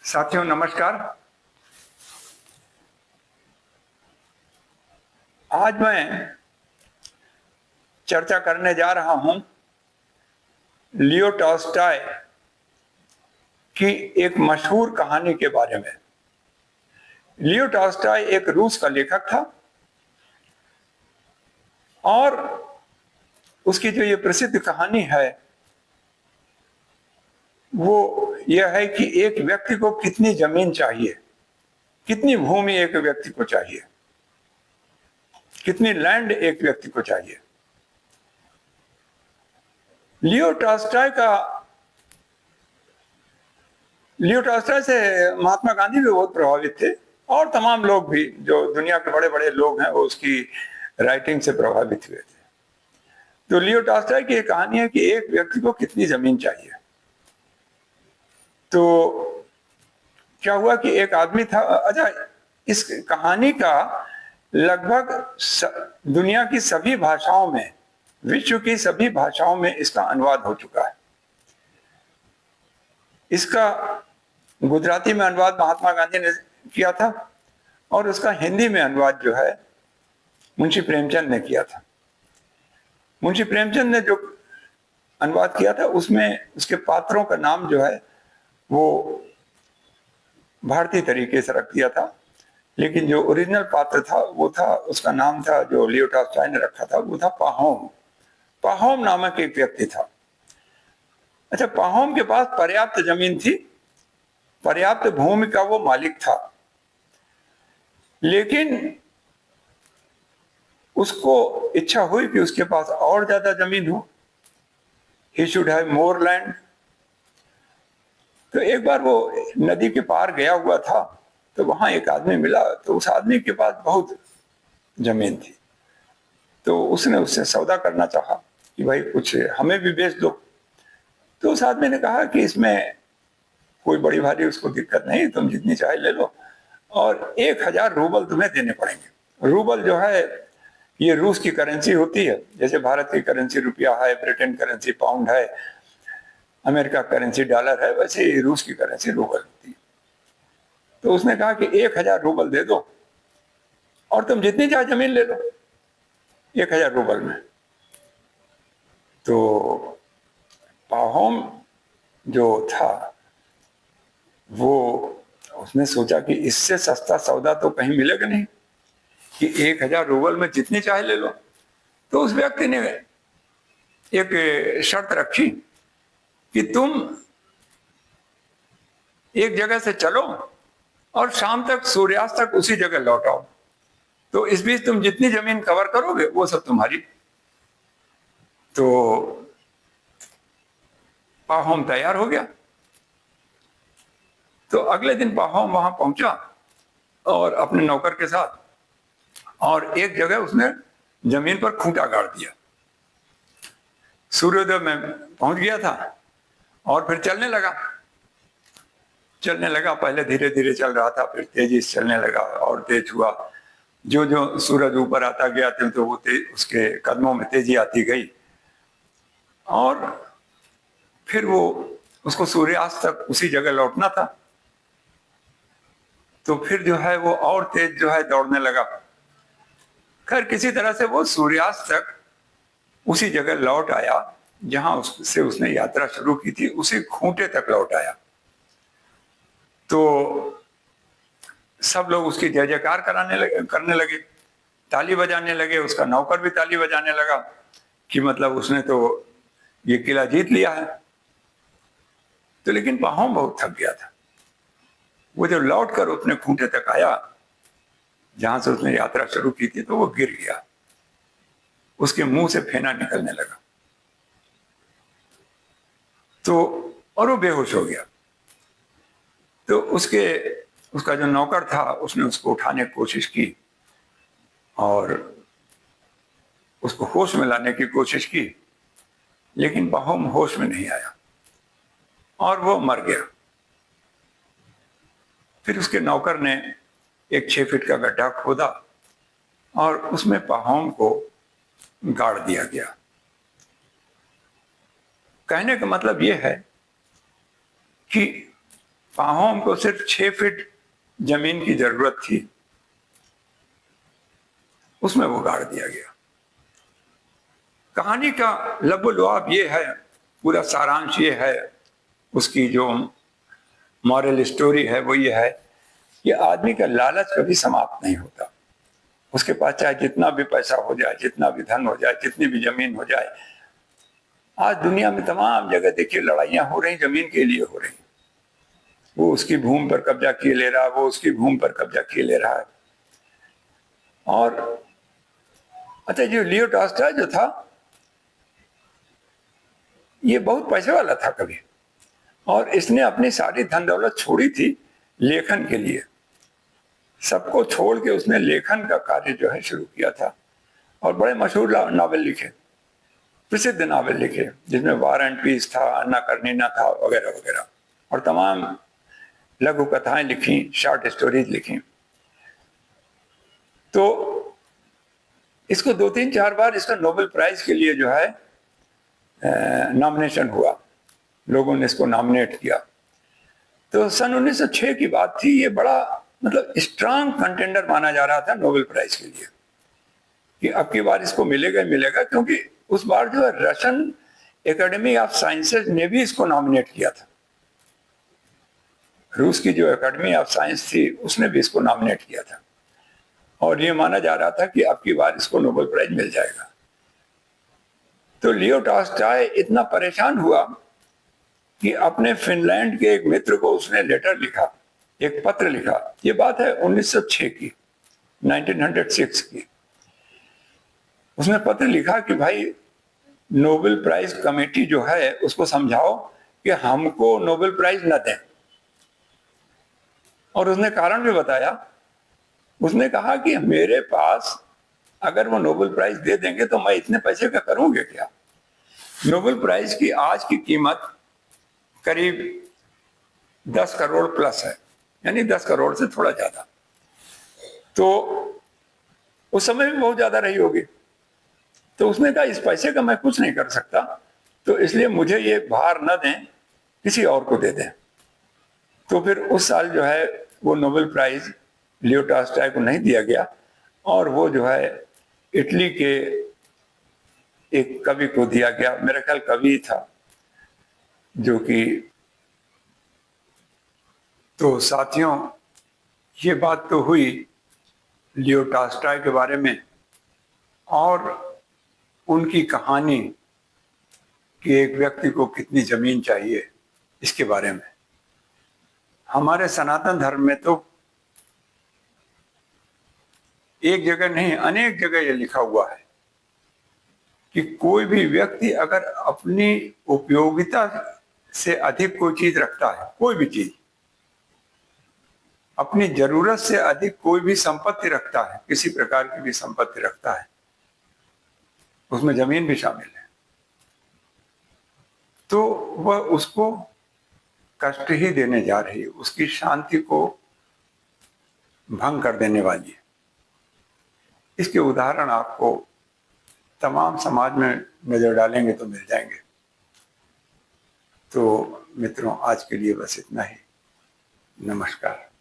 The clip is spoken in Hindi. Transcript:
साथियों नमस्कार। आज मैं चर्चा करने जा रहा हूं लियो टॉल्स्टॉय की एक मशहूर कहानी के बारे में। लियो टॉल्स्टॉय एक रूस का लेखक था और उसकी जो ये प्रसिद्ध कहानी है वो यह है कि एक व्यक्ति को कितनी जमीन चाहिए, कितनी भूमि एक व्यक्ति को चाहिए, कितनी लैंड एक व्यक्ति को चाहिए। लियो टॉल्स्टॉय से महात्मा गांधी भी बहुत प्रभावित थे और तमाम लोग भी, जो दुनिया के बड़े बड़े लोग हैं, वो उसकी राइटिंग से प्रभावित हुए थे। तो लियो टॉल्स्टॉय की एक कहानी है कि एक व्यक्ति को कितनी जमीन चाहिए। तो क्या हुआ कि एक आदमी था। अच्छा, इस कहानी का लगभग दुनिया की सभी भाषाओं में, विश्व की सभी भाषाओं में इसका अनुवाद हो चुका है। इसका गुजराती में अनुवाद महात्मा गांधी ने किया था और उसका हिंदी में अनुवाद जो है मुंशी प्रेमचंद ने किया था। मुंशी प्रेमचंद ने जो अनुवाद किया था उसमें उसके पात्रों का नाम जो है वो भारतीय तरीके से रख दिया था, लेकिन जो ओरिजिनल पात्र था वो था, उसका नाम था, जो लियो टॉल्स्टॉय ने रखा था, वो था पाहोम। पाहोम नामक एक व्यक्ति था। अच्छा, पाहोम के पास पर्याप्त जमीन थी, पर्याप्त भूमि का वो मालिक था, लेकिन उसको इच्छा हुई कि उसके पास और ज्यादा जमीन हो। He should have more land. तो एक बार वो नदी के पार गया हुआ था, तो वहां एक आदमी मिला। तो उस आदमी के पास बहुत जमीन थी, तो उसने उससे सौदा करना चाहा कि भाई कुछ हमें भी बेच दो। तो उस आदमी ने कहा कि इसमें कोई बड़ी भारी उसको दिक्कत नहीं, तुम जितनी चाहे ले लो, और 1000 रूबल तुम्हें देने पड़ेंगे। रूबल जो है ये रूस की करेंसी होती है, जैसे भारत की करेंसी रुपया है, ब्रिटेन करेंसी पाउंड है, अमेरिका करेंसी डॉलर है, वैसे ही रूस की करेंसी रूबल होती है। तो उसने कहा कि 1000 रूबल दे दो और तुम जितनी चाहे जमीन ले लो 1000 रूबल में। तो पाहोम जो था वो उसने सोचा कि इससे सस्ता सौदा तो कहीं मिलेगा नहीं, कि 1000 रूबल में जितनी चाहे ले लो। तो उस व्यक्ति ने एक शर्त रखी कि तुम एक जगह से चलो और शाम तक, सूर्यास्त तक उसी जगह लौट आओ, तो इस बीच तुम जितनी जमीन कवर करोगे वो सब तुम्हारी। तो पाहोम तैयार हो गया। तो अगले दिन पाहोम वहां पहुंचा और अपने नौकर के साथ, और एक जगह उसने जमीन पर खूंटा गाड़ दिया। सूर्योदय में पहुंच गया था और फिर चलने लगा। पहले धीरे धीरे चल रहा था, फिर तेजी से चलने लगा और तेज हुआ। जो जो सूरज ऊपर आता गया तो वो उसके कदमों में तेजी आती गई, और फिर वो उसको सूर्यास्त तक उसी जगह लौटना था। तो फिर जो है वो और तेज जो है दौड़ने लगा। खैर किसी तरह से वो सूर्यास्त तक उसी जगह लौट आया जहां उससे उसने यात्रा शुरू की थी, उसी खूंटे तक लौट आया। तो सब लोग उसकी जय जयकार करने लगे, ताली बजाने लगे। उसका नौकर भी ताली बजाने लगा कि मतलब उसने तो ये किला जीत लिया है। तो लेकिन पाहोम बहुत थक गया था। वो जब लौट कर अपने खूंटे तक आया जहां से उसने यात्रा शुरू की थी, तो वो गिर गया। उसके मुंह से फेना निकलने लगा, तो और वो बेहोश हो गया। तो उसका जो नौकर था उसने उसको उठाने की कोशिश की और उसको होश में लाने की कोशिश की, लेकिन पाहोम होश में नहीं आया और वो मर गया। फिर उसके नौकर ने एक 6 फीट का गड्ढा खोदा और उसमें पाहोम को गाड़ दिया गया। कहने का मतलब यह है कि पाहोम को सिर्फ 6 फीट जमीन की जरूरत थी, उसमें वो गाड़ दिया गया। कहानी का लबोलुआब ये है, पूरा सारांश ये है, उसकी जो मॉरल स्टोरी है वो ये है कि आदमी का लालच कभी समाप्त नहीं होता। उसके पास चाहे जितना भी पैसा हो जाए, जितना भी धन हो जाए, जितनी भी जमीन हो जाए। आज दुनिया में तमाम जगह देखिए लड़ाइयां हो रही, जमीन के लिए हो रही। वो उसकी भूमि पर कब्जा किए ले रहा है, वो उसकी भूमि पर कब्जा किए ले रहा है। और अच्छा, जो लियो टॉल्स्टॉय जो था, ये बहुत पैसे वाला था कभी, और इसने अपनी सारी धन दौलत छोड़ी थी लेखन के लिए। सबको छोड़ के उसने लेखन का कार्य जो है शुरू किया था, और बड़े मशहूर नावल लिखे, प्रसिद्ध नावल लिखे, जिसमें वार एंड पीस था, अन्ना करनीना था, वगैरह वगैरह, और तमाम लघु कथाएं लिखी, शॉर्ट स्टोरीज लिखी। तो इसको 2-3-4 बार इसका नोबेल प्राइज के लिए जो है नॉमिनेशन हुआ, लोगों ने इसको नॉमिनेट किया। तो सन 1906 की बात थी, ये बड़ा मतलब स्ट्रांग कंटेंडर माना जा रहा था नोबेल प्राइज के लिए, कि अब की बार इसको मिलेगा मिलेगा, क्योंकि उस बार जो है रशियन एकेडमी ऑफ साइंसेज ने भी इसको नॉमिनेट किया था। रूस की जो एकेडमी ऑफ साइंस थी उसने भी इसको नॉमिनेट किया था, और ये माना जा रहा था कि अब की बार इसको नोबेल प्राइज मिल जाएगा। तो लियो टॉल्स्टॉय इतना परेशान हुआ कि अपने फिनलैंड के एक मित्र को उसने लेटर लिखा, एक पत्र लिखा। ये बात है 1906 की, 1906 की। उसने पत्र लिखा कि भाई नोबेल प्राइज कमेटी जो है उसको समझाओ कि हमको नोबेल प्राइज न दें। और उसने कारण भी बताया। उसने कहा कि मेरे पास अगर वो नोबेल प्राइज दे देंगे तो मैं इतने पैसे का करूंगे क्या। नोबेल प्राइज की आज की कीमत करीब 10 करोड़ प्लस है, यानी 10 करोड़ से थोड़ा ज्यादा। तो उस समय भी बहुत ज्यादा रही होगी। तो उसने कहा इस पैसे का मैं कुछ नहीं कर सकता, तो इसलिए मुझे ये भार न दें, किसी और को दे दें। तो फिर उस साल जो है वो नोबेल प्राइज लियो टॉल्स्टॉय को नहीं दिया गया, और वो जो है इटली के एक कवि को दिया गया। मेरा ख्याल कवि था जो कि। तो साथियों, ये बात तो हुई लियो टॉल्स्टॉय के बारे में और उनकी कहानी कि एक व्यक्ति को कितनी जमीन चाहिए, इसके बारे में। हमारे सनातन धर्म में तो एक जगह नहीं, अनेक जगह ये लिखा हुआ है कि कोई भी व्यक्ति अगर अपनी उपयोगिता से अधिक कोई चीज रखता है, कोई भी चीज, अपनी जरूरत से अधिक कोई भी संपत्ति रखता है, किसी प्रकार की भी संपत्ति रखता है, उसमें जमीन भी शामिल है, तो वह उसको कष्ट ही देने जा रही है, उसकी शांति को भंग कर देने वाली है। इसके उदाहरण आपको तमाम समाज में नजर डालेंगे तो मिल जाएंगे। तो मित्रों, आज के लिए बस इतना ही। नमस्कार।